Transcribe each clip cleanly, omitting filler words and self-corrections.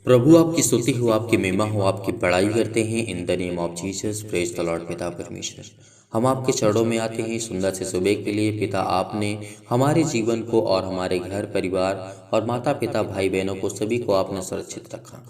प्रभु आपकी स्तुति हो, आपकी महिमा हो, आपकी बड़ाई करते हैं। In the name of Jesus, praise the Lord. पिता परमेश्वर, हम आपके चरणों में आते हैं सुंदर से सुबह के लिए। पिता, आपने हमारे जीवन को और हमारे घर परिवार और माता पिता भाई बहनों को सभी को आपने सुरक्षित रखा।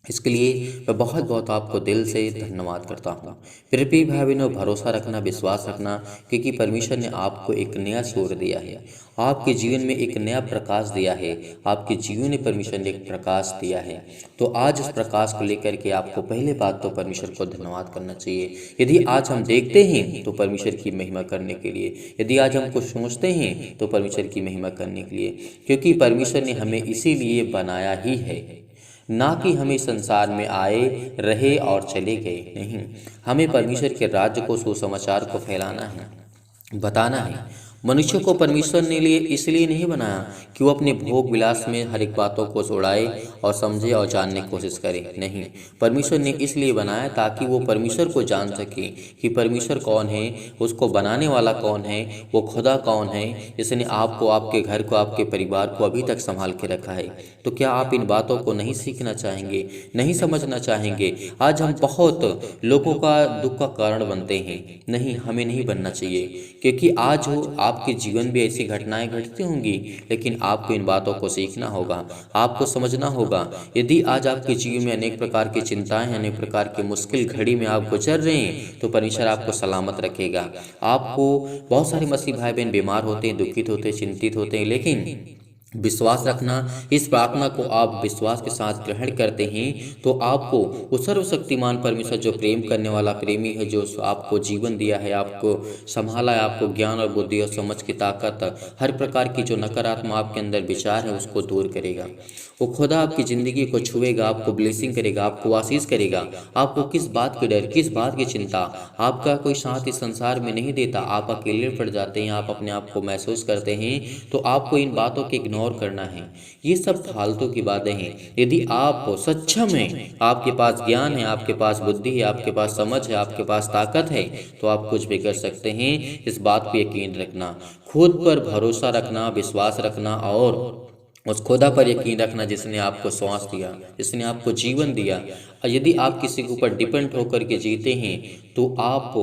इसके लिए मैं बहुत बहुत आपको दिल से धन्यवाद करता हूँ। फिर भी भाई बहनों, भरोसा रखना, विश्वास रखना, क्योंकि परमेश्वर ने आपको एक नया सूर्य दिया है, आपके जीवन में एक नया प्रकाश दिया है, आपके जीवन में परमेश्वर ने एक प्रकाश दिया है। तो आज उस प्रकाश को लेकर के आपको पहले बात तो परमेश्वर को धन्यवाद करना चाहिए। यदि आज हम देखते हैं तो परमेश्वर की महिमा करने के लिए, यदि आज हम कुछ सोचते हैं तो परमेश्वर की महिमा करने के लिए, क्योंकि परमेश्वर ने हमें इसीलिए बनाया ही है, ना कि हमें संसार में आए, रहे और चले गए। नहीं, हमें परमेश्वर के राज्य को, सुसमाचार को फैलाना है, बताना है। मनुष्य को परमेश्वर ने लिए इसलिए नहीं बनाया कि वो अपने भोग विलास में हर एक बातों को उड़ाए और समझे और जानने की कोशिश करे। नहीं, परमेश्वर ने इसलिए बनाया ताकि वो परमेश्वर को जान सके कि परमेश्वर कौन है, उसको बनाने वाला कौन है, वो खुदा कौन है, जिसने आपको, आपके घर को, आपके परिवार को अभी तक संभाल के रखा है। तो क्या आप इन बातों को नहीं सीखना चाहेंगे, नहीं समझना चाहेंगे? आज हम बहुत लोगों का दुख का कारण बनते हैं। नहीं, हमें नहीं बनना चाहिए, क्योंकि आज हो आपके जीवन में ऐसी घटनाएं घटती होंगी, लेकिन आपको इन बातों को सीखना होगा, आपको समझना होगा। यदि आज आपके जीवन में अनेक प्रकार की चिंताएं हैं, अनेक प्रकार की मुश्किल घड़ी में आप गुजर रहे हैं, तो परमेश्वर आपको सलामत रखेगा। आपको बहुत सारे मसीह भाई बहन बीमार होते हैं, दुखित होते हैं, चिंतित होते हैं, लेकिन विश्वास रखना, इस प्रार्थना को आप विश्वास के साथ ग्रहण करते हैं तो आपको वो सर्वशक्तिमान परमेश्वर, जो प्रेम करने वाला प्रेमी है, जो आपको जीवन दिया है, आपको संभाला है, आपको ज्ञान और बुद्धि और समझ की ताकत, हर प्रकार की जो नकारात्मक आपके अंदर विचार है उसको दूर करेगा। वो खुदा आपकी ज़िंदगी को छुएगा, आपको ब्लेसिंग करेगा, आपको आशीष करेगा। आपको किस बात की डर, किस बात की चिंता? आपका कोई साथ इस संसार में नहीं देता, आप अकेले पड़ जाते हैं, आप अपने आप को महसूस करते हैं, तो आपको इन बातों को इग्नोर करना है। ये सब फालतू की बातें हैं। यदि आप सक्षम हैं, आपके पास ज्ञान है, आपके पास बुद्धि है, आपके पास समझ है, आपके पास ताकत है, तो आप कुछ भी कर सकते हैं। इस बात पर यकीन रखना, खुद पर भरोसा रखना, विश्वास रखना और उस खुदा पर यकीन रखना जिसने आपको श्वास दिया, जिसने आपको जीवन दिया। और यदि आप किसी के ऊपर डिपेंड होकर के जीते हैं तो आप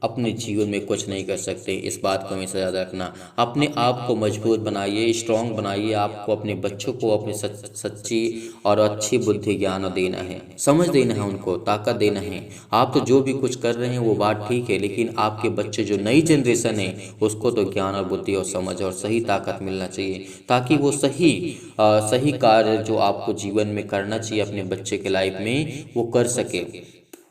अपने जीवन में कुछ नहीं कर सकते। इस बात को हमेशा याद रखना। अपने आप को मजबूत बनाइए, स्ट्रांग बनाइए। आपको अपने बच्चों को अपनी सच्ची और अच्छी बुद्धि ज्ञान देना है, समझ देना है, उनको ताकत देना है। आप तो जो भी कुछ कर रहे हैं वो बात ठीक है, लेकिन आपके बच्चे जो नई जनरेशन है उसको तो ज्ञान और बुद्धि और समझ और सही ताकत मिलना चाहिए, ताकि वो सही कार्य जो आपको जीवन में करना चाहिए अपने बच्चे के लाइफ में वो कर सके।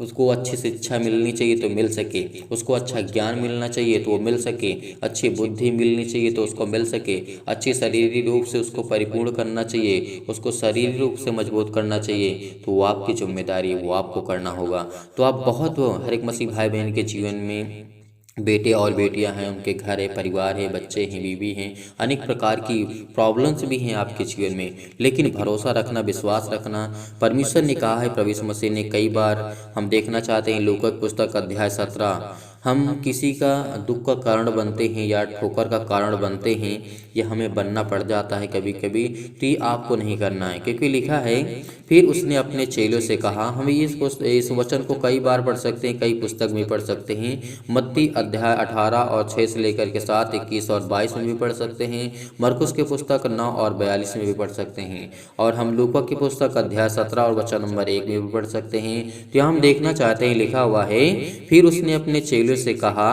उसको अच्छी शिक्षा मिलनी चाहिए तो मिल सके, उसको अच्छा ज्ञान मिलना चाहिए तो वो मिल सके, अच्छी बुद्धि मिलनी चाहिए तो उसको मिल सके, अच्छी शारीरिक रूप से उसको परिपूर्ण करना चाहिए, उसको शारीरिक रूप से मजबूत करना चाहिए। तो वो आपकी जिम्मेदारी है, वो आपको करना होगा। तो आप बहुत, हर एक मसीह भाई बहन के जीवन में बेटे और बेटियां हैं, उनके घर है, परिवार है, बच्चे हैं, बीवी हैं, अनेक प्रकार की प्रॉब्लम्स भी हैं आपके जीवन में, लेकिन भरोसा रखना, विश्वास रखना। परमेश्वर ने कहा है, प्रभु यीशु मसीह ने कई बार, हम देखना चाहते हैं लूका की पुस्तक अध्याय 17, हम किसी का दुख का कारण बनते हैं या ठोकर का कारण बनते हैं, यह हमें बनना पड़ जाता है कभी कभी। तो ये आपको नहीं करना है, क्योंकि लिखा है, फिर उसने अपने चेलों से कहा। हम इस वचन को कई बार पढ़ सकते हैं, कई पुस्तक में पढ़ सकते हैं। मत्ती अध्याय 18 और 6 से लेकर के 7, 21 और 22 में भी पढ़ सकते हैं। मरकुस की पुस्तक 9 और 42 में भी पढ़ सकते हैं। और हम लूका की पुस्तक अध्याय 17 और वचन नंबर 1 में भी पढ़ सकते हैं। तो हम देखना चाहते हैं, लिखा हुआ है, फिर उसने अपने चेलों से कहा,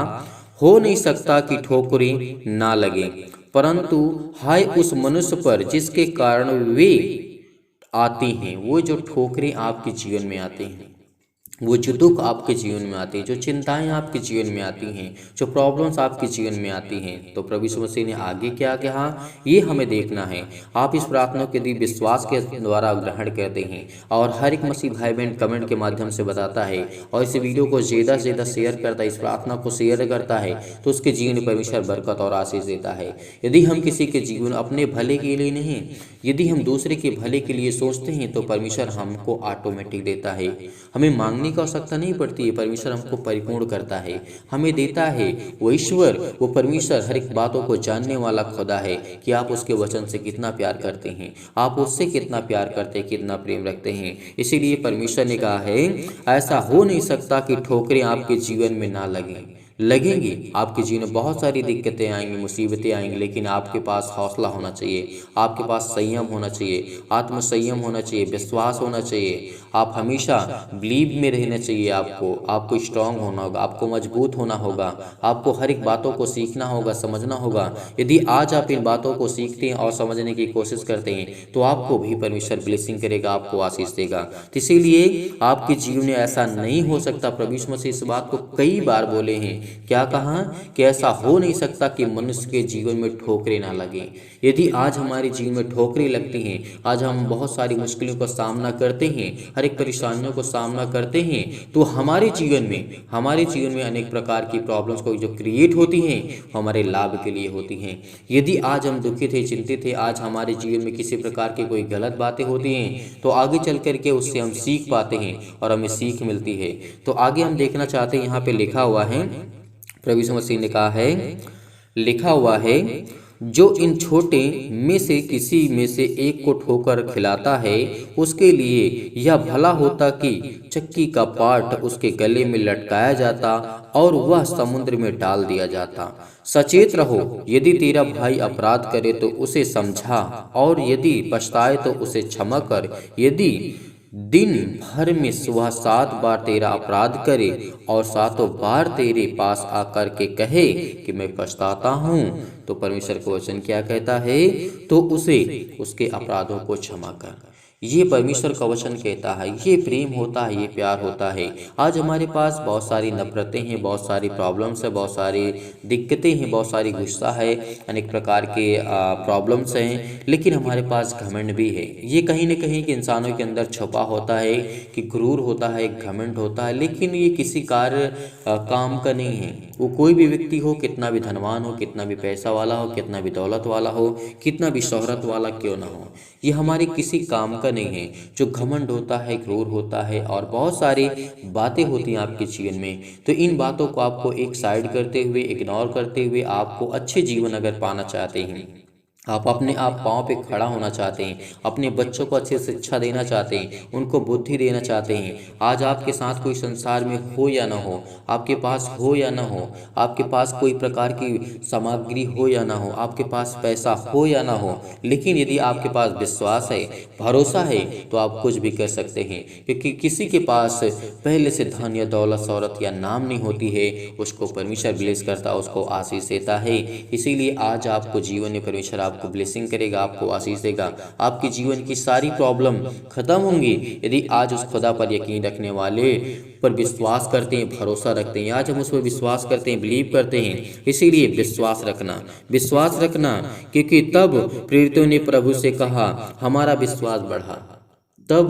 हो नहीं सकता कि ठोकरें ना लगे, परंतु हाय उस मनुष्य पर जिसके कारण वे आती हैं। वो जो ठोकरें आपके जीवन में आती हैं, वो जो दुख आपके जीवन में आते हैं, जो चिंताएं आपके जीवन में आती हैं, जो प्रॉब्लम्स आपके जीवन में आती हैं, तो प्रभु यीशु मसीह ने आगे क्या कहा ये हमें देखना है। आप इस प्रार्थना को यदि विश्वास के द्वारा ग्रहण करते हैं, और हर एक मसीह भाई बहन कमेंट के माध्यम से बताता है और इस वीडियो को ज़्यादा से ज़्यादा शेयर करता है, इस प्रार्थना को शेयर करता है, तो उसके जीवन में परमेश्वर बरकत और आशीष देता है। यदि हम किसी के जीवन अपने भले के लिए नहीं, यदि हम दूसरे के भले के लिए सोचते हैं, तो परमेश्वर हमको ऑटोमेटिक देता है। हमें मांगने मांगने की आवश्यकता नहीं पड़ती है, परमेश्वर हमको परिपूर्ण करता है, हमें देता है। वो ईश्वर, वो परमेश्वर हर एक बातों को जानने वाला खुदा है कि आप उसके वचन से कितना प्यार करते हैं, आप उससे कितना प्यार करते हैं, कितना प्रेम रखते हैं। इसीलिए परमेश्वर ने कहा है, ऐसा हो नहीं सकता कि ठोकरें आपके जीवन में ना लगेंगी। आपके जीवन में बहुत सारी दिक्कतें आएंगी, मुसीबतें आएंगी, लेकिन आपके पास हौसला होना चाहिए, आपके पास संयम होना चाहिए, आत्म संयम होना चाहिए, विश्वास होना चाहिए। आप हमेशा बिलीव में रहना चाहिए। आपको स्ट्रांग होना होगा, आपको मजबूत होना होगा, आपको हर एक बातों को सीखना होगा, समझना होगा। यदि आज आप इन बातों को सीखते हैं और समझने की कोशिश करते हैं तो आपको भी परमेश्वर ब्लेसिंग करेगा, आपको आशीष देगा। तो इसीलिए आपके जीवन में ऐसा नहीं हो सकता। प्रभु यीशु मसीह इस बात को कई बार बोले हैं, क्या कहा कि ऐसा हो नहीं सकता कि मनुष्य के जीवन में ठोकरें ना लगे। यदि आज हमारे जीवन में ठोकरें लगती हैं, आज हम बहुत सारी मुश्किलों का सामना करते हैं, हर एक परेशानियों को सामना करते हैं, तो हमारे जीवन में अनेक प्रकार की प्रॉब्लम्स को जो क्रिएट होती हैं हमारे लाभ के लिए होती हैं। यदि आज हम दुखित थे, चिंतित थे, आज हमारे जीवन में किसी प्रकार की कोई गलत बातें होती हैं तो आगे चल करके उससे हम सीख पाते हैं और हमें सीख मिलती है। तो आगे हम देखना चाहते हैं, यहाँ पे लिखा हुआ है, प्रभु यीशु मसीह ने कहा है, लिखा हुआ है, जो इन छोटे में से किसी में से एक को ठोकर खिलाता है उसके लिए यह भला होता कि चक्की का पाट उसके गले में लटकाया जाता और वह समुद्र में डाल दिया जाता। सचेत रहो, यदि तेरा भाई अपराध करे तो उसे समझा, और यदि पछताए तो उसे क्षमा कर। यदि दिन भर में सुबह 7 बार तेरा अपराध करे और 7 बार तेरे पास आकर के कहे कि मैं पछताता हूँ, तो परमेश्वर का वचन क्या कहता है, तो उसे उसके अपराधों को क्षमा कर। ये परमेश्वर का वचन कहता है, ये प्रेम होता है, ये प्यार होता है। आज हमारे पास बहुत सारी नफरतें हैं, बहुत सारी प्रॉब्लम्स है, बहुत सारी दिक्कतें हैं, बहुत सारी गुस्सा है, अनेक प्रकार के प्रॉब्लम्स हैं, लेकिन हमारे पास घमंड भी है। ये कहीं न कहीं कि इंसानों के अंदर छुपा होता है कि गुरूर होता है, घमंड होता है, लेकिन ये किसी कार्य काम का नहीं है। वो कोई भी व्यक्ति हो, कितना भी धनवान हो, कितना भी पैसा वाला हो, कितना भी दौलत वाला हो, कितना भी शोहरत वाला क्यों ना हो, ये हमारे किसी काम का नहीं है। जो घमंड होता है, क्रूर होता है और बहुत सारी बातें होती हैं आपके जीवन में, तो इन बातों को आपको एक साइड करते हुए, इग्नोर करते हुए, आपको अच्छे जीवन अगर पाना चाहते हैं, आप अपने आप पाँव पे खड़ा होना चाहते हैं, अपने बच्चों को अच्छी शिक्षा देना चाहते हैं, उनको बुद्धि देना चाहते हैं, आज आपके साथ कोई संसार में हो या ना हो, आपके पास हो या ना हो, आपके पास कोई प्रकार की सामग्री हो या ना हो, आपके पास पैसा हो या ना हो, लेकिन यदि आपके पास विश्वास है, भरोसा है, तो आप कुछ भी कर सकते हैं। क्योंकि किसी के पास पहले से धन या दौलत, शौहरत या नाम नहीं होती है, उसको परमेश्वर ब्लेस करता, उसको आशीष देता है। इसीलिए आज आपको जीवन में परमेश्वर आपको ब्लेसिंग करेगा, आपको आशीष देगा, आपके जीवन की सारी प्रॉब्लम खत्म होंगी यदि आज उस खुदा पर यकीन रखने वाले पर विश्वास करते हैं, भरोसा रखते हैं। आज हम उस पर विश्वास करते हैं, बिलीव करते हैं। इसीलिए विश्वास रखना, क्योंकि तब प्रेरितों ने प्रभु से कहा, हमारा विश्वास बढ़ा। तब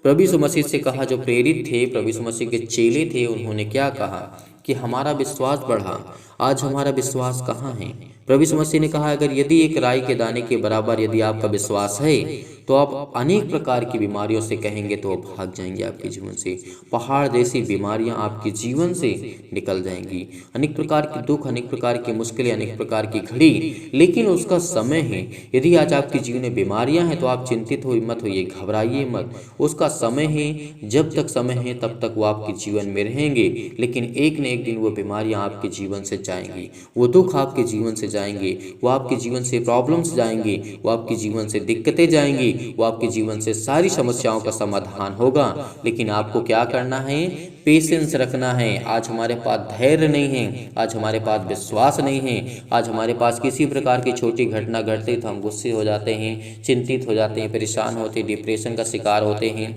प्रभु यीशु मसीह से कहा, जो प्रेरित थे, प्रभु यीशु मसीह के चेले थे, उन्होंने क्या कहा कि हमारा विश्वास बढ़ा। आज हमारा विश्वास कहाँ है? प्रभु यीशु मसीह ने कहा, अगर यदि एक राई के दाने के बराबर यदि आपका विश्वास है तो आप अनेक प्रकार की बीमारियों से कहेंगे तो भाग जाएंगे आपके जीवन से। पहाड़ जैसी बीमारियां आपके जीवन से निकल जाएंगी, अनेक प्रकार के दुख, अनेक प्रकार की मुश्किलें, अनेक प्रकार की घड़ी, लेकिन उसका समय है। यदि आज आपके जीवन में बीमारियां हैं तो आप चिंतित हो मत होइए, घबराइए मत। उसका समय है, जब तक समय है तब तक वो आपके जीवन में रहेंगे, लेकिन एक न एक दिन वो बीमारियां आपके जीवन से जाएंगी, वो दुख आपके जीवन से जाएंगे, वो आपके जीवन से प्रॉब्लम्स जाएंगे, वो आपके जीवन से दिक्कतें जाएंगी, वो आपके जीवन से सारी समस्याओं का समाधान होगा। लेकिन आपको क्या करना है? पेशेंस रखना है। आज हमारे पास धैर्य नहीं है, आज हमारे पास विश्वास नहीं है, आज हमारे पास किसी प्रकार की छोटी घटना घटती तो हम गुस्से हो जाते हैं, चिंतित हो जाते हैं, परेशान होते हैं, डिप्रेशन का शिकार होते हैं।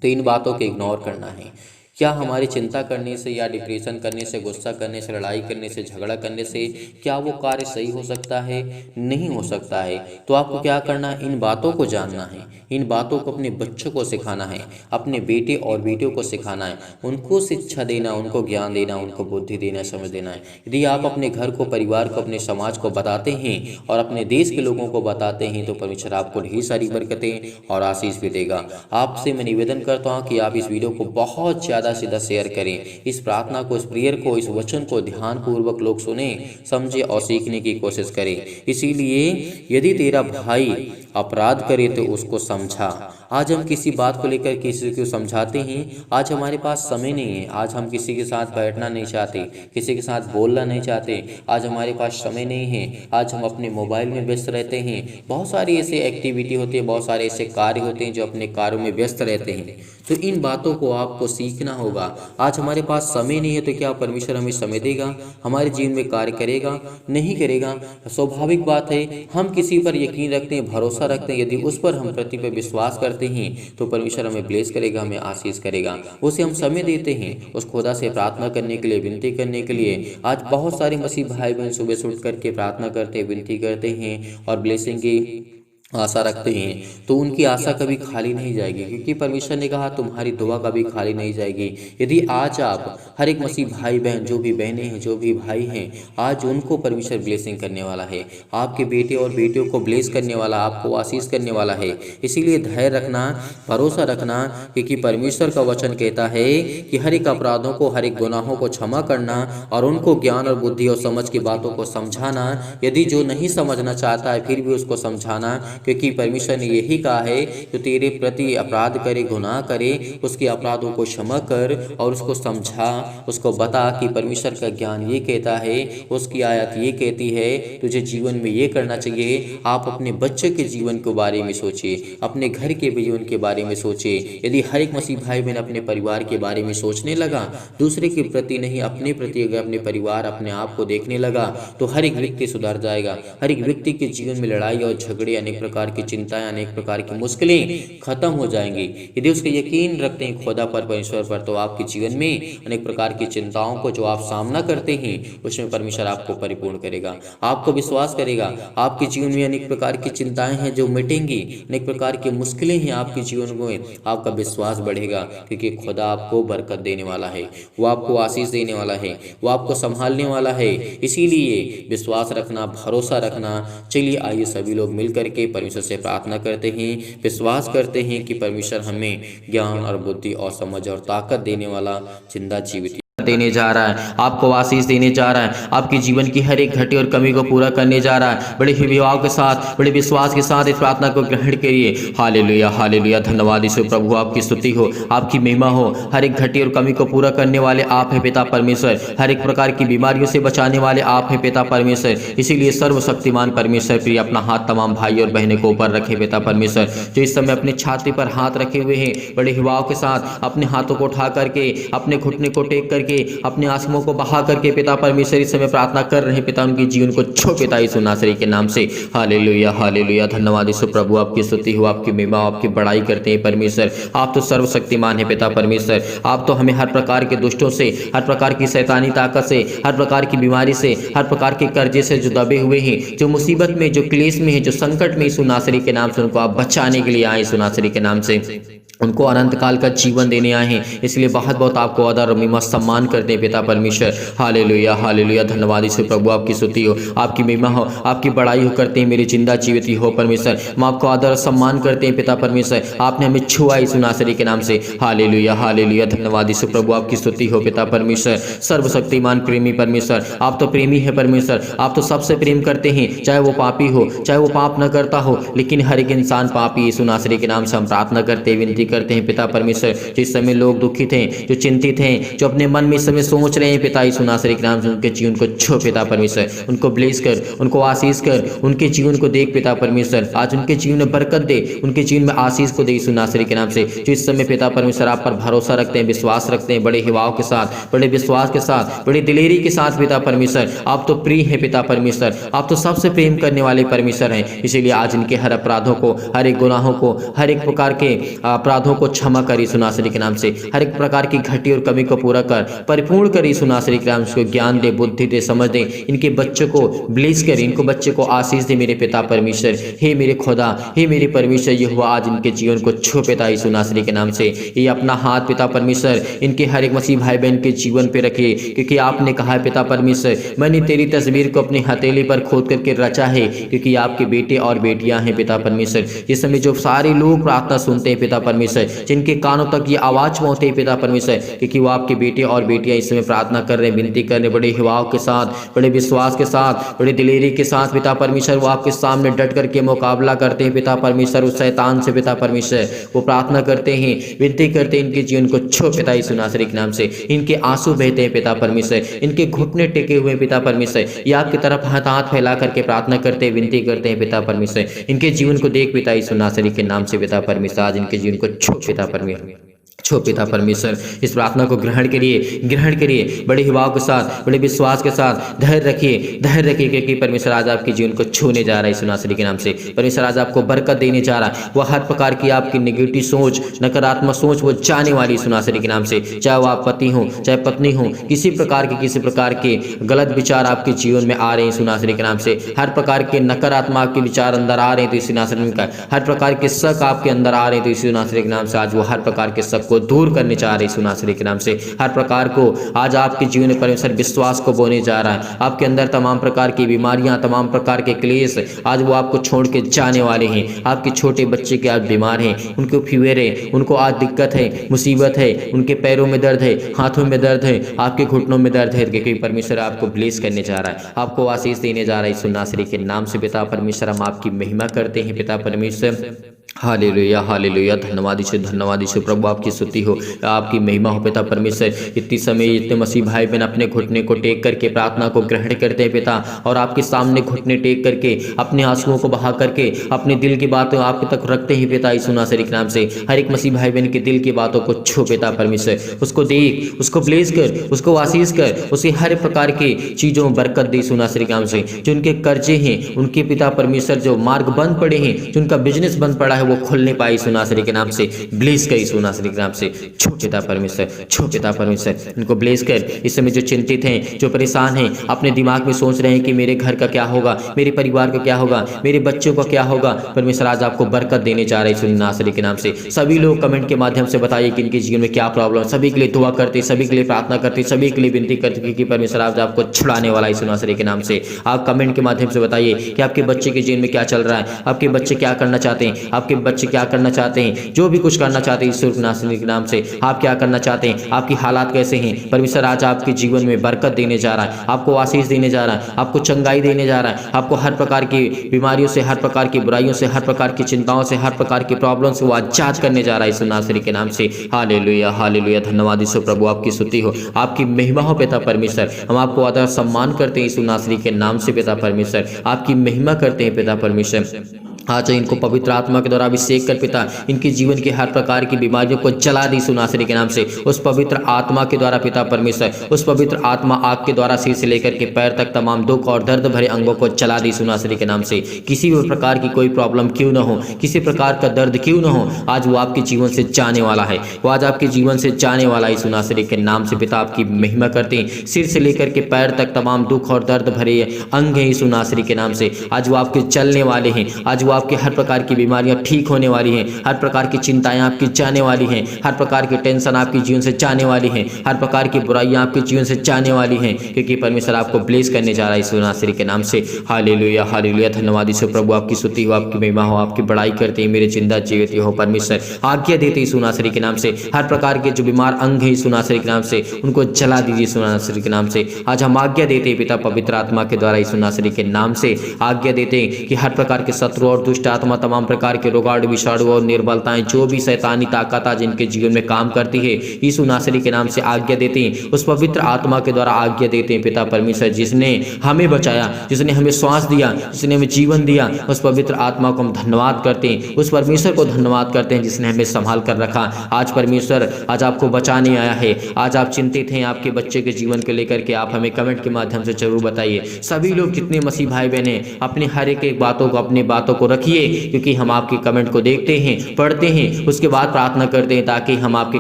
तो इन बातों को इग्नोर करना है। क्या हमारी चिंता करने से या डिप्रेशन करने से, गुस्सा करने से, लड़ाई करने से, झगड़ा करने से क्या वो कार्य सही हो सकता है? नहीं हो सकता है। तो आपको क्या करना है? इन बातों को जानना है, इन बातों को अपने बच्चों को सिखाना है, अपने बेटे और बेटियों को सिखाना है, उनको शिक्षा देना, उनको ज्ञान देना, उनको बुद्धि देना, समझ देना है। यदि आप अपने घर को, परिवार को, अपने समाज को बताते हैं और अपने देश के लोगों को बताते हैं तो परमेश्वर आपको ढेर सारी बरकतें और आशीष भी देगा। आपसे मैं निवेदन करता हूँ कि आप इस वीडियो को बहुत ज़्यादा ज़्यादा से ज़्यादा शेयर करें। इस प्रार्थना को, इस प्रेयर को, इस वचन को ध्यानपूर्वक लोग सुने, समझे और सीखने की कोशिश करें। इसीलिए यदि तेरा भाई अपराध करे तो उसको समझा। आज हम किसी बात को लेकर किसी को समझाते हैं, आज हमारे पास समय नहीं है, आज हम किसी के साथ बैठना नहीं चाहते, किसी के साथ बोलना नहीं चाहते, आज हमारे पास समय नहीं है, आज हम अपने मोबाइल में व्यस्त रहते हैं। बहुत सारी ऐसी एक्टिविटी होती है, बहुत सारे ऐसे कार्य होते हैं जो अपने कार्यों में व्यस्त रहते हैं। तो इन बातों को आपको सीखना होगा। आज हमारे पास समय नहीं है तो क्या परमेश्वर हमें समय देगा, हमारे जीवन में कार्य करेगा? नहीं करेगा। स्वाभाविक बात है, हम किसी पर यकीन रखते हैं, भरोसा रखते हैं, यदि उस पर हम प्रति पर विश्वास करते हैं तो परमेश्वर हमें ब्लेस करेगा, हमें आशीष करेगा। उसे हम समय देते हैं, उस खुदा से प्रार्थना करने के लिए, विनती करने के लिए। आज बहुत सारे मसीह भाई बहन सुबह से उठ करके प्रार्थना करते हैं, विनती करते हैं और ब्लेसिंग की आशा रखते हैं, तो उनकी आशा कभी खाली नहीं जाएगी, क्योंकि परमेश्वर ने कहा तुम्हारी दुआ कभी खाली नहीं जाएगी। यदि आज आप हर एक मसीह भाई बहन, जो भी बहनें हैं, जो भी भाई हैं, आज उनको परमेश्वर ब्लेसिंग करने वाला है, आपके बेटे और बेटियों को ब्लेस करने वाला, आपको आशीष करने वाला है। इसीलिए धैर्य रखना, भरोसा रखना, क्योंकि परमेश्वर का वचन कहता है कि हर एक अपराधों को, हर एक गुनाहों को क्षमा करना और उनको ज्ञान और बुद्धि और समझ की बातों को समझाना। यदि जो नहीं समझना चाहता है फिर भी उसको समझाना, क्योंकि परमेश्वर ने यही कहा है कि तेरे प्रति अपराध करे, गुनाह करे, उसके अपराधों को क्षमा कर और उसको समझा, उसको बता कि परमेश्वर का ज्ञान ये कहता है, उसकी आयत ये कहती है, तुझे जीवन में ये करना चाहिए। आप अपने बच्चे के जीवन के बारे में सोचिए, अपने घर के जीवन के बारे में सोचिए। यदि हर एक मसीह भाई बहन अपने परिवार के बारे में सोचने लगा, दूसरे के प्रति नहीं, अपने प्रति अगर अपने परिवार, अपने आप को देखने लगा, तो हर एक व्यक्ति सुधर जाएगा। हर एक व्यक्ति के जीवन में लड़ाई और झगड़े, अनेक प्रकार की चिंताएं, अनेक प्रकार की मुश्किलें खत्म हो जाएंगी। यदि उसके यकीन रखते हैं खुदा पर, परमेश्वर पर, तो आपके जीवन में अनेक प्रकार की चिंताओं को जो आप सामना करते हैं उसमें परमेश्वर आपको परिपूर्ण करेगा, आपको विश्वास करेगा। आपके जीवन में अनेक प्रकार की चिंताएं हैं जो मिटेंगी, अनेक प्रकार की मुश्किलें हैं आपके जीवन में, आपका विश्वास बढ़ेगा, क्योंकि खुदा आपको बरकत देने वाला है, वो आपको आशीष देने वाला है, वो आपको संभालने वाला है। इसीलिए विश्वास रखना, भरोसा रखना। चलिए आइए सभी लोग मिल करके परमेश्वर से प्रार्थना करते हैं, विश्वास करते हैं कि परमेश्वर हमें ज्ञान और बुद्धि और समझ और ताकत देने वाला जिंदा जीवित देने जा रहा है, आपको आशीष देने जा रहा है, आपके जीवन की हर एक घटी और कमी को पूरा करने जा रहा है। बड़े विभाव के साथ, बड़े विश्वास के साथ इस प्रार्थना को ग्रहण करिए। हालेलुया, हालेलुया, धन्यवाद यीशु प्रभु, आपकी स्तुति हो, आपकी महिमा हो। हर एक घटी और कमी को पूरा करने वाले आप हैं पिता परमेश्वर, हर एक प्रकार की बीमारियों से बचाने वाले आप हैं पिता परमेश्वर। इसीलिए सर्वशक्तिमान परमेश्वर प्रिय अपना हाथ तमाम भाई और बहनों को ऊपर रखे पिता परमेश्वर, जो इस समय अपने छाती पर हाथ रखे हुए हैं, बड़े हिवाव के साथ अपने हाथों को उठा करके, अपने घुटने को टेक करके, अपने आंसुओं को बहा करके पिता परमेश्वर इस समय प्रार्थना कर रहे हैं। पिता उनके जीवन को छो पिता यीशु नासरी के नाम से। हालेलुया, हालेलुया, धन्यवाद यीशु प्रभु, आपकी स्तुति हो, आपकी महिमा, आपकी बड़ाई करते हैं परमेश्वर। आप तो सर्वशक्तिमान है पिता परमेश्वर, आप तो हमें हर प्रकार के दुष्टों से, हर प्रकार की शैतानी ताकत से, हर प्रकार की बीमारी से, हर प्रकार के कर्जे से जो दबे हुए हैं, जो मुसीबत में, जो क्लेश में है, जो संकट में, यीशु नासरी के नाम से उनको आप बचाने के लिए आए, यीशु नासरी के नाम से उनको अनंत काल का जीवन देने आए हैं। इसलिए बहुत बहुत आपको आदर और महिमा सम्मान करते हैं पिता परमेश्वर। हालेलुया, हालेलुया, धन्यवाद यीशु प्रभु, आपकी स्तुति हो, आपकी महिमा हो, आपकी बड़ाई हो करते हैं मेरे जिंदा जीवित हो परमेश्वर। हम आपको आदर और सम्मान करते हैं पिता परमेश्वर, आपने हमें छुआ यीशु नासरी के नाम से। हालेलुया, हालेलुया, धन्यवाद यीशु प्रभु, आपकी स्तुति हो पिता परमेश्वर। सर्वशक्तिमान प्रेमी परमेश्वर, आप तो प्रेमी है परमेश्वर, आप तो सबसे प्रेम करते हैं, चाहे वो पापी हो, चाहे वो पाप न करता हो, लेकिन हर एक इंसान पापी यीशु नासरी के नाम से हम प्रार्थना करते हैं, विनती करते हैं पिता परमेश्वर। जिस समय लोग दुखित हैं, जो चिंतित हैं, जो अपने मन में इस समय सोच रहे हैं, पिता यीशु नासरी के नाम से उनके जीवन को छो पिता परमेश्वर, उनको ब्लेस कर, उनको आशीष कर, उनके जीवन को देख पिता परमेश्वर। आज उनके जीवन में बरकत दे, उनके जीवन में आशीष को दे यीशु नासरी के नाम से। जो इस समय पिता परमेश्वर आप पर भरोसा रखते हैं, विश्वास रखते हैं, बड़े हिवाव के साथ, बड़े विश्वास के साथ, बड़ी दिलेरी के साथ पिता परमेश्वर, आप तो प्रिय है पिता परमेश्वर, आप तो सबसे प्रेम करने वाले परमेश्वर हैं। इसीलिए आज इनके हर अपराधों को, हर एक गुनाहों को, हर एक प्रकार के अपराधों को क्षमा कर यीशु नासरी के नाम से। हर एक प्रकार की घटी और कमी को पूरा कर, परिपूर्ण कर यीशु नासरी के नाम से। ज्ञान दे, बुद्धि दे, समझ दे, इनके बच्चों को ब्लेस कर, इनको बच्चे को आशीष दे मेरे पिता परमेश्वर। हे मेरे खुदा, हे मेरे परमेश्वर, ये हुआ आज इनके जीवन को छो पिता यीशु नासरी के नाम से। ये अपना हाथ पिता परमेश्वर इनके हर एक मसीह भाई बहन के जीवन पे रखे, क्योंकि आपने कहा है पिता परमेश्वर, मैंने तेरी तस्वीर को अपनी हथेली पर खोद करके रचा है, क्योंकि आपके बेटे और बेटियां हैं पिता परमेश्वर। इस समय जो सारे लोग प्रार्थना सुनते हैं पिता परमेश्वर, परमेश्वर, जिनके कानों तक ये आवाज़ पहुँचती है पिता परमेश्वर, क्योंकि वो आपके बेटे और बेटियाँ इस समय प्रार्थना कर रहे हैं, विनती कर रहे हैं, बड़े हिवाव के साथ, बड़े विश्वास के साथ, बड़े दिलेरी के साथ पिता परमेश्वर वो आपके सामने डट करके मुकाबला करते हैं पिता परमेश्वर उस शैतान से पिता परमेश्वर। वो प्रार्थना करते हैं, विनती करते हैं, इनके जीवन को छो पिता यीशु नासरी के नाम से। इनके आंसू बहते हैं पिता परमेश्वर, इनके घुटने टेके हुए पिता परमेश्वर, ये आपकी तरफ हाथ फैला करके प्रार्थना करते हैं, विनती करते हैं पिता परमेश्वर। इनके जीवन को देख पिता यीशु नासरी के नाम से पिता परमेश्वर, आज इनके जीवन को छो पिता परमेश्वर, छो पिता परमेश्वर। इस प्रार्थना को ग्रहण करिए बड़े हिवाव के साथ, बड़े विश्वास के साथ। धैर्य रखिए क्योंकि परमेश्वर आज आपके जीवन को छूने जा रहा है यीशु नासरी के नाम से। परमेश्वर आज आपको बरकत देने जा रहा है। वह हर प्रकार की आपकी नेगेटिव सोच, नकारात्मक सोच वो जाने वाली यीशु नासरी के नाम से। चाहे वो आप पति हो, चाहे पत्नी हो, किसी प्रकार के गलत विचार आपके जीवन में आ रहे हैं यीशु नासरी के नाम से। हर प्रकार के नकारात्मक आपके विचार अंदर आ रहे हैं तो यीशु नासरी का, हर प्रकार के शक आपके अंदर आ रहे हैं तो यीशु नासरी के नाम से आज वो हर प्रकार के शक को दूर करने जा रहे हैं यीशु नासरी के नाम से। हर प्रकार को आज आपके जीवन में परमेश्वर विश्वास को बोने जा रहा है। आपके अंदर तमाम प्रकार की बीमारियां, तमाम प्रकार के क्लेश आज वो आपको छोड़ के जाने वाले हैं। आपके छोटे बच्चे के आज बीमार हैं, उनको फीवर है, उनको आज दिक्कत है, मुसीबत है, उनके पैरों में दर्द है, हाथों में दर्द है, आपके घुटनों में दर्द है, क्योंकि परमेश्वर आपको ब्लेस करने जा रहा है, आपको आशीष देने जा रहा है यीशु नासरी के नाम से। पिता परमेश्वर हम आपकी महिमा करते हैं पिता परमेश्वर। हालेलुया हालेलुया, धन्यवाद यीशु प्रभु, आपकी स्तुति हो, आपकी महिमा हो पिता परमेश्वर। इतनी समय इतने मसीह भाई बहन अपने घुटने को टेक करके प्रार्थना को ग्रहण करते हैं पिता, और आपके सामने घुटने टेक करके अपने आंसुओं को बहा करके अपने दिल की बातों आपके तक रखते हैं पिता यीशु नासरी के नाम से। हर एक मसीह भाई बहन के दिल की बातों को छू पिता परमेश्वर, उसको देख, उसको ब्लेस कर, उसको आशीष कर, उसे हर प्रकार की चीज़ों में बरकत दे यीशु नासरी के नाम से। जो उनके कर्जे हैं, उनके पिता परमेश्वर जो मार्ग बंद पड़े हैं, जो उनका बिजनेस बंद पड़ा है वो खुलने पाए यीशु नासरी के नाम से। ब्लेस कर यीशु नासरी के नाम से, छो पिता परमेश्वर, छो पिता परमेश्वर, इनको ब्लेस कर। इस समय जो चिंतित हैं, जो परेशान हैं, अपने दिमाग में सोच रहे हैं कि मेरे घर का क्या होगा, मेरे परिवार का क्या होगा, मेरे बच्चों का क्या होगा, परमेश्वर आज आपको बरकत देने जा रहे हैं यीशु नासरी के नाम से। सभी लोग कमेंट के माध्यम से बताइए कि इनके जीवन में क्या प्रॉब्लम, सभी के लिए दुआ करते, सभी के लिए प्रार्थना करते, सभी के लिए विनती करते कि परमेश्वर आज आपको छुड़ाने वाला यीशु नासरी के नाम से। आप कमेंट के माध्यम से बताइए कि आपके बच्चे के जीवन में क्या चल रहा है, आपके बच्चे क्या करना चाहते हैं, आपके बच्चे क्या करना चाहते हैं, जो भी कुछ करना चाहते हैं यीशु नासरी के नाम से। आप क्या करना चाहते हैं, आपकी हालात कैसे हैं, परमेश्वर आज आपके जीवन में बरकत देने जा रहा है, आपको आशीष देने जा रहा है, आपको चंगाई देने जा रहा है, आपको हर प्रकार की बीमारियों से, हर प्रकार की बुराइयों से, हर प्रकार की चिंताओं से, हर प्रकार की प्रॉब्लम से वो आजाद करने जा रहा है यीशु नासरी के नाम से। हालेलुया हालेलुया, धन्यवाद यीशु प्रभु, आपकी स्तुति हो, आपकी महिमा हो पिता परमेश्वर। हम आपको आदर सम्मान करते हैं यीशु नासरी के नाम से पिता परमेश्वर, आपकी महिमा करते हैं पिता परमेश्वर। आज इनको पवित्र आत्मा के द्वारा अभिषेक कर पिता, इनके जीवन के हर प्रकार की बीमारियों को जला दी यीशु नासरी के नाम से। उस पवित्र आत्मा के द्वारा पिता परमेश्वर, उस पवित्र आत्मा आग के द्वारा सिर से लेकर के पैर तक तमाम दुख और दर्द भरे अंगों को जला दी यीशु नासरी के नाम से। किसी भी प्रकार की कोई प्रॉब्लम क्यों न हो, किसी प्रकार का दर्द क्यों न हो, आज वो आपके जीवन से जाने वाला है, वो आज आपके जीवन से जाने वाला है यीशु नासरी के नाम से। पिता आपकी महिमा करते हैं, सिर से लेकर के पैर तक तमाम दुख और दर्द भरे अंग हैं यीशु नासरी के नाम से। आज वो आपके चलने वाले हैं, आज वो आपके हर प्रकार की बीमारियां ठीक होने वाली हैं, हर प्रकार की चिंताएं आपकी जाने वाली हैं, हर प्रकार की टेंशन आपके जीवन से जाने वाली हैं, हर प्रकार की बुराइयां आपके जीवन से जाने वाली हैं, क्योंकि परमेश्वर आपको ब्लेस करने जा रहा है यीशु नासरी के नाम से। हालेलुया हालेलुया, धन्यवाद यीशु प्रभु, आपकी स्तुति हो, आपकी महिमा हो, आपकी बड़ाई करते हैं मेरे जिंदा जीवित हो परमेश्वर। आज्ञा देते यीशु नासरी के नाम से, हर प्रकार के जो बीमार अंग हैं यीशु नासरी के नाम से उनको जला दीजिए यीशु नासरी के नाम से। आज हम आज्ञा देते हैं पिता पवित्र आत्मा के द्वारा यीशु नासरी के नाम से आज्ञा देते हैं कि हर प्रकार के शत्रु और दुष्ट आत्मा, तमाम प्रकार के रोगाणु विषाणु और निर्बलताएं, जो भी शैतानी ताकत आज जिनके जीवन में काम करती है यीशु नासरी के नाम से आज्ञा देते हैं। उस पवित्र आत्मा के द्वारा आज्ञा देते हैं पिता परमेश्वर, जिसने हमें बचाया, जिसने हमें श्वास दिया, जिसने हमें जीवन दिया, उस पवित्र आत्मा को हम धन्यवाद करते हैं, उस परमेश्वर को धन्यवाद करते हैं जिसने हमें संभाल कर रखा। आज परमेश्वर आज आपको बचाने आया है। आज आप चिंतित हैं आपके बच्चे के जीवन को लेकर के, आप हमें कमेंट के माध्यम से जरूर बताइए। सभी लोग जितने मसीह भाई बहन हैं अपने हर एक बातों को, अपनी बातों को रखिए, क्योंकि हम आपके कमेंट को देखते हैं, पढ़ते हैं, उसके बाद प्रार्थना करते हैं ताकि हम आपके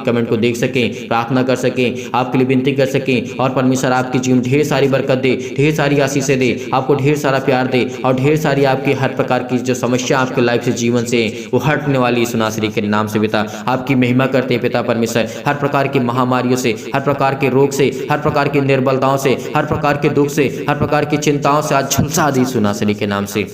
कमेंट को देख सकें, प्रार्थना कर सकें, आपके लिए विनती कर सकें, और परमेश्वर आपके जीवन ढेर सारी बरकत दे, ढेर सारी आशीषें दे, आपको ढेर सारा प्यार दे, और ढेर सारी आपकी हर प्रकार की जो समस्या आपके लाइफ से, जीवन से वो हटने वाली यीशु नासरी के नाम से पिता आपकी महिमा करते हैं पिता परमेश्वर। हर प्रकार की महामारियों से, हर प्रकार के रोग से, हर प्रकार की निर्बलताओं से, हर प्रकार के दुख से, हर प्रकार की चिंताओं से आज झुलसा दी यीशु नासरी के नाम से।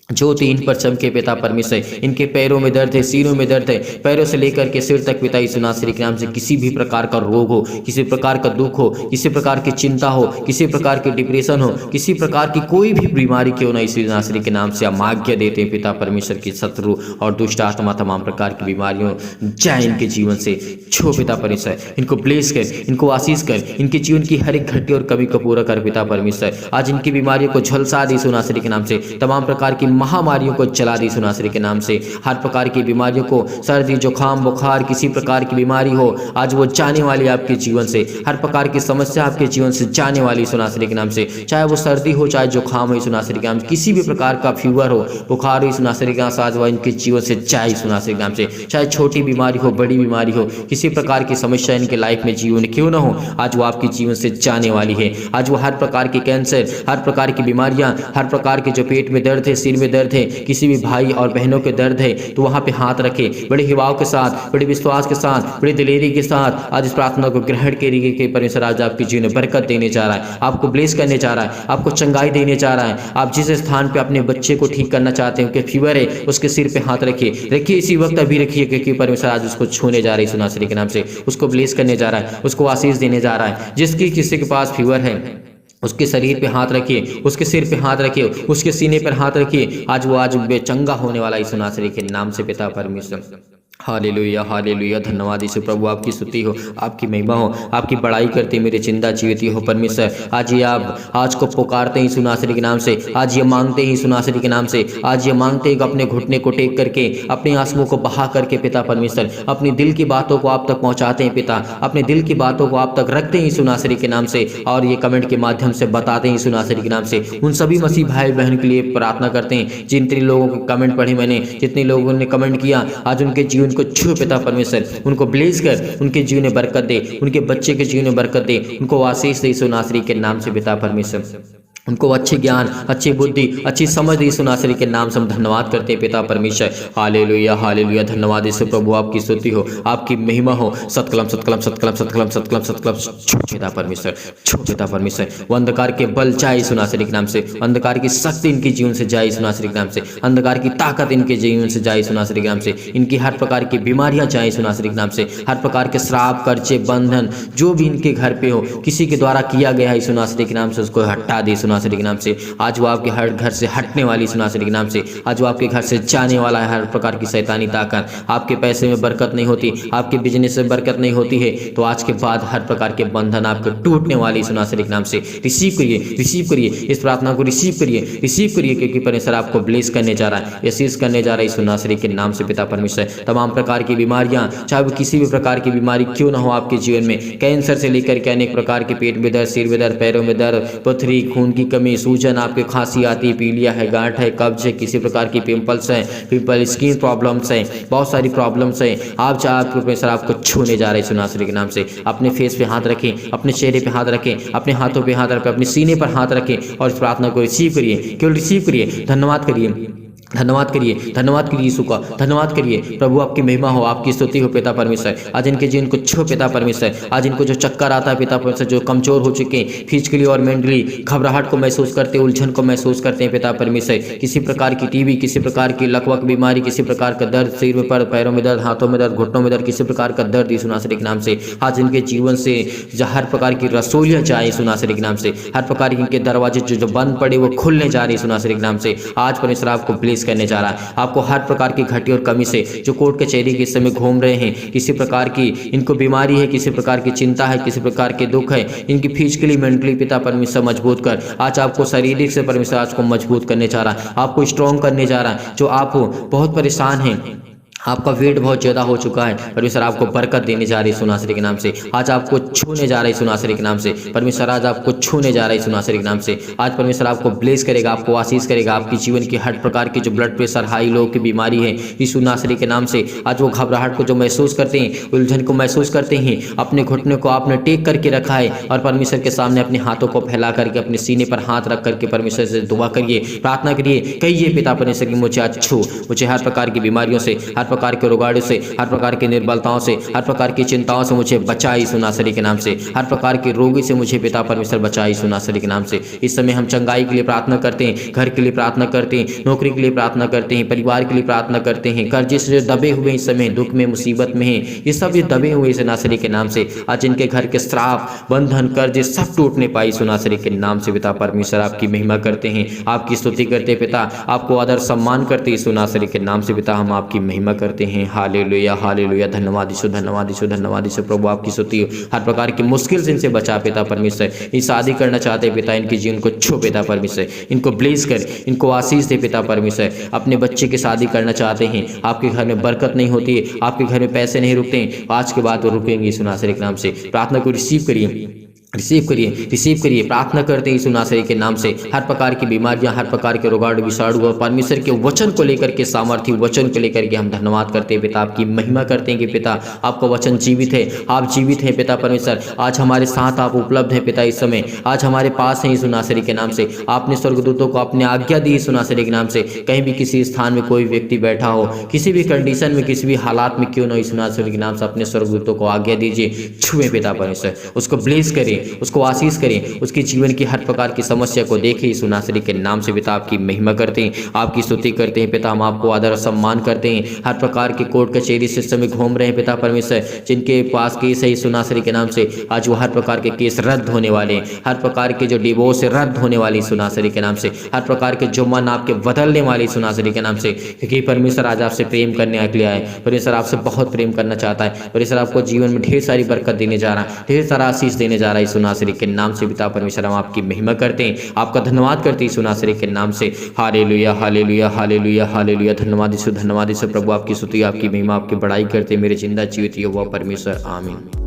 ज्योति इन पर चमके पिता परमेश्वर। इनके पैरों में दर्द है, सीनों में दर्द है, पैरों से लेकर के सिर तक पिता यीशु नासरी के नाम से किसी भी प्रकार का रोग हो, किसी प्रकार का दुख हो, किसी प्रकार की चिंता हो, किसी प्रकार की डिप्रेशन हो, किसी प्रकार की कोई भी बीमारी क्यों ना यीशु नासरी के नाम से आप आज्ञा देते हैं पिता परमेश्वर की शत्रु और दुष्ट आत्मा तमाम प्रकार की बीमारियों जाए इनके जीवन से छो पिता परमेश्वर। इनको ब्लेस कर, इनको आशीष कर, इनके जीवन की हर एक घटी और कमी को पूरा कर पिता परमेश्वर। आज इनकी बीमारियों को झलसा दे यीशु नासरी के नाम से, तमाम प्रकार की महामारियों को चला दी यीशु नासरी के नाम से। हर प्रकार की बीमारियों को, सर्दी जुकाम बुखार किसी प्रकार की बीमारी हो, आज वो जाने वाली आपके जीवन से। हर प्रकार की समस्या आपके जीवन से जाने वाली यीशु नासरी के नाम से, चाहे वो सर्दी हो चाहे जुकाम हो यीशु नासरी के नाम से, किसी भी प्रकार का फीवर हो बुखार हो यीशु नासरी के नाम से, आज वह इनके जीवन से जाए यीशु नासरी के नाम से। चाहे छोटी बीमारी हो बड़ी बीमारी हो, किसी प्रकार की समस्या इनके लाइफ में जीवन क्यों ना हो, आज वो आपके जीवन से जाने वाली है। आज वो हर प्रकार की कैंसर, हर प्रकार की बीमारियां, हर प्रकार के जो पेट में दर्द है, सिर में दर्द है, किसी भी भाई और बहनों के दर्द है तो वहां पे हाथ रखे, बड़े हिवाव के साथ, बड़े विश्वास के साथ, बड़ी दिलेरी के साथ आज इस प्रार्थना को ग्रहण करिए कि परमेश्वर आज आपके जीवन में बरकत देने जा रहा है, आपको ब्लेस करने जा रहा है, आपको चंगाई देने जा रहा है। आप जिस स्थान पे अपने बच्चे को ठीक करना चाहते हैं, उनके फीवर है, उसके सिर पे हाथ रखिए इसी वक्त अभी रखिए, क्योंकि परमेश्वर आज उसको छूने जा रही है यीशु नासरी के नाम से, उसको ब्लेस करने जा रहा है, उसको आशीष देने जा रहा है। जिसकी किसी के पास फीवर है उसके शरीर पे हाथ रखिए, उसके सिर पे हाथ रखिए, उसके सीने पर हाथ रखिए, आज वो आज बेचंगा होने वाला यीशु नासरी के नाम से पिता परमेश्वर। हालेलुया हालेलुया, धन्यवाद यीशु प्रभु, आपकी स्तुति हो, आपकी महिमा हो, आपकी बड़ाई करते मेरे चिंता जीवती हो परमेश्वर। आज ये आप आज को पुकारते हैं यीशु नासरी के नाम से, आज ये मांगते हैं यीशु नासरी के नाम से, आज ये मांगते हैं कि अपने घुटने को टेक करके, अपने आंसुओं को बहा करके पिता परमेश्वर अपनी दिल की बातों को आप तक पहुंचाते हैं पिता, अपने दिल की बातों को आप तक रखते हैं यीशु नासरी के नाम से, और ये कमेंट के माध्यम से बताते हैं यीशु नासरी के नाम से। उन सभी मसीह भाई बहन के लिए प्रार्थना करते हैं जितने लोगों के कमेंट पढ़े मैंने, जितने लोगों ने कमेंट किया, आज उनके जीवन को छू पिता परमेश्वर, उनको ब्लेस कर, उनके जीवन में बरकत दे, उनके बच्चे के जीवन में बरकत दे, उनको आशीष दे यीशु नासरी के नाम से पिता परमेश्वर। उनको अच्छे ज्ञान, अच्छी बुद्धि, अच्छी समझ दी यीशु नासरी के नाम से हम धन्यवाद करते हैं पिता परमेश्वर। हालेलुया हालेलुया, धन्यवाद यीशु प्रभु, आपकी स्तुति हो, आपकी महिमा हो। सतकलम सतकलम सतकलम सतकलम सतकलम सतकलम छो पिता परमेश्वर, छो पिता परमेश्वर। वो अंधकार के बल जाए यीशु नासरी के नाम से, अंधकार की शक्ति इनके जीवन से जाए यीशु नासरी के नाम से, अंधकार की ताकत इनके जीवन से जाए यीशु नासरी के नाम से, इनकी हर प्रकार की बीमारियां जाए यीशु नासरी के नाम से, हर प्रकार के श्राप कर्जे बंधन जो भी इनके घर पे हो, किसी के द्वारा किया गया है यीशु नासरी के नाम से, उसको हटा दे यीशु नासरी के नाम से। आज वो आपके हर घर से हटने वाली यीशु नासरी के नाम से, आज वो आपके घर से जाने वाला है। हर प्रकार की शैतानी ताकत, आपके पैसे में बरकत नहीं होती, आपके बिजनेस में बरकत नहीं होती है, तो आज के बाद हर प्रकार के बंधन आपके टूटने वाली यीशु नासरी के नाम से। रिसीव करिए, रिसीव करिए, इस प्रार्थना को रिसीव करिए, रिसीव करिए, क्योंकि परमेश्वर आपको ब्लेस करने जा रहा है, आशीष करने जा रहा है यीशु नासरी के नाम से पिता परमेश्वर। तमाम प्रकार की बीमारियां, चाहे वो किसी भी प्रकार की बीमारी क्यों ना हो आपके जीवन में, कैंसर से लेकर के अनेक प्रकार के पेट में दर्द, सिर में दर्द, पैरों में दर्द, पथरी, खून की कमी, सूजन, आपके खांसी आती है, पीलिया है, गांठ है, कब्ज है, किसी प्रकार की पिंपल्स है, पिंपल, स्किन प्रॉब्लम्स है, बहुत सारी प्रॉब्लम्स है, आप चाहे आपके परमेश्वर आपको छूने जा रहे हैं यीशु नासरी के नाम से। अपने फेस पे हाथ रखें, अपने चेहरे पे हाथ रखें, अपने हाथों पे हाथ रखें, अपने सीने पर हाथ रखें और इस प्रार्थना को रिसीव करिए, केवल रिसीव करिए। धन्यवाद करिए, धन्यवाद करिए, धन्यवाद करिए यीशु का, धन्यवाद करिए प्रभु, आपकी महिमा हो, आपकी स्तुति हो पिता परमेश्वर। आज इनके जीवन को छो पिता परमेश्वर, आज इनको जो चक्कर आता है पिता परमेश्वर, जो कमजोर हो चुके हैं फिजिकली और मेंटली, घबराहट को महसूस करते हैं, उलझन को महसूस करते हैं पिता परमेश्वर, किसी प्रकार की टीबी, किसी प्रकार की लकवक बीमारी, किसी प्रकार का दर्द, सिर में पर, पैरों में दर्द, हाथों में दर्द, घुटनों में दर्द, किसी प्रकार का दर्द यीशु नासरी के नाम से आज इनके जीवन से हर प्रकार की रसोलियाँ जाए यीशु नासरी के नाम से, हर प्रकार के इनके दरवाजे जो बंद पड़े वो खुलने जा रहे यीशु नासरी के नाम से। आज परमेश्वर आपको ब्लेस करने जा रहा है, आपको हर प्रकार की घटी और कमी से, जो कोर्ट कचहरी के समय घूम रहे हैं, किसी प्रकार की इनको बीमारी है, किसी प्रकार की चिंता है, किसी प्रकार के दुख है, इनकी फिजिकली मेंटली पिता परमेश्वर मजबूत कर, आज आपको शारीरिक से परमेश्वर आज को मजबूत करने जा रहा है, आपको स्ट्रॉन्ग करने जा रहा है। जो आप बहुत परेशान हैं, आपका वेट बहुत ज़्यादा हो चुका है, परमेश्वर आपको बरकत देने जा रही है यीशु नासरी के नाम से। आज आपको छूने जा रहा है यीशु नासरी के नाम से, परमेश्वर आज आपको छूने जा रहा है यीशु नासरी के नाम से। आज परमेश्वर आपको ब्लेस करेगा, आपको आशीष करेगा, आपकी जीवन की हर प्रकार की जो ब्लड प्रेशर, हाई लो की बीमारी है यीशु नासरी के नाम से, आज वो घबराहट को जो महसूस करते हैं, उलझन को महसूस करते हैं, अपने घुटने को आपने टेक करके रखा है और परमेश्वर के सामने अपने हाथों को फैला करके अपने सीने पर हाथ रख करके परमेश्वर से दुआ करिए, प्रार्थना करिए, कहिए पिता परमेश्वर की मुझे आज छू, मुझे हर प्रकार की बीमारियों से, हर प्रकार के रोगाड़े से, हर प्रकार की निर्बलताओं से, हर प्रकार की चिंताओं से मुझे बचा यीशु नासरी के नाम से। हर प्रकार के रोगी से मुझे पिता परमेश्वर बचा यीशु नासरी के नाम से। इस समय हम चंगाई के लिए प्रार्थना करते हैं, घर के लिए प्रार्थना करते हैं, नौकरी के लिए प्रार्थना करते हैं, परिवार के लिए प्रार्थना करते हैं। कर्जे से जो दबे हुए इस समय दुख में मुसीबत में हैं, ये सब ये दबे हुए इस नासरी के नाम से आज जिनके घर के श्राप बंधन कर्जे सब टूटने पाई यीशु नासरी के नाम से। पिता परमेश्वर आपकी महिमा करते हैं, आपकी स्तुति करते हैं पिता, आपको आदर सम्मान करते यीशु नासरी के नाम से। पिता हम आपकी महिमा करते हैं। हालेलुया हालेलुया, धन्यवाद यीशु, धन्यवाद यीशु, धन्यवाद यीशु। प्रभु आपकी स्तुति हो। हर प्रकार की मुश्किल से इनसे बचा पिता परमेश्वर। ये शादी करना चाहते हैं पिता, इनके जीवन को छू पिता परमेश्वर, इनको ब्लेस कर, इनको आशीष दे पिता परमेश्वर। अपने बच्चे की शादी करना चाहते हैं, आपके घर में बरकत नहीं होती है, आपके घर में पैसे नहीं रुकते हैं, आज के बाद वो रुकेंगे यीशु नासरी के नाम से। प्रार्थना को रिसीव करिए, रिसीव करिए, रिसीव करिए। प्रार्थना करते हैं यीशु नासरी के नाम से। हर प्रकार की बीमारियां, हर प्रकार के रोगाणु विषाणु और परमेश्वर के वचन को लेकर के, सामर्थ्य वचन को लेकर के हम धन्यवाद करते हैं पिता, आपकी महिमा करते हैं कि पिता आपका वचन जीवित है, आप जीवित हैं पिता परमेश्वर। आज हमारे साथ आप उपलब्ध हैं पिता, इस समय आज हमारे पास हैं यीशु नासरी के नाम से। आपने स्वर्गदूतों को अपने आज्ञा दी यीशु नासरी के नाम से। कहीं भी किसी स्थान में कोई व्यक्ति बैठा हो, किसी भी कंडीशन में, किसी भी हालात में क्यों न, यीशु नासरी के नाम से अपने स्वर्गदूतों को आज्ञा दीजिए, छुए पिता परमेश्वर, उसको ब्लेस करें, उसको आशीष करें, उसके जीवन की हर प्रकार की समस्या को देखें यीशु नासरी के नाम से। पिता आपकी महिमा करते हैं, आपकी स्तुति करते हैं पिता, हम आपको आदर और सम्मान करते हैं। हर प्रकार के कोर्ट कचहरी से समय घूम रहे हैं पिता परमेश्वर, जिनके पास केस है यीशु नासरी के नाम से, आज वो हर प्रकार के केस रद्द होने वाले हैं। हर प्रकार के जो डिवोर्स है रद्द होने वाले यीशु नासरी के नाम से। हर प्रकार के जुर्माना आपके बदलने वाले यीशु नासरी के नाम से, क्योंकि परमेश्वर आज आपसे प्रेम करने के लिए आए। परमेश्वर आपसे बहुत प्रेम करना चाहता है। परमेश्वर आपको जीवन में ढेर सारी बरकत देने जा रहा है, ढेर सारा आशीष देने जा रहा है यीशु नासरी के नाम से। पिता परमेश्वर हम आपकी महिमा करते हैं, आपका धन्यवाद करते हैं यीशु नासरी के नाम से। हालेलुया हालेलुया हालेलुया हालेलुया, धन्यवाद यीशु, धन्यवाद यीशु। प्रभु आपकी स्तुति, आपकी महिमा, आपकी बड़ाई करते हैं मेरे जिंदा जीवित यहोवा परमेश्वर, आमीन।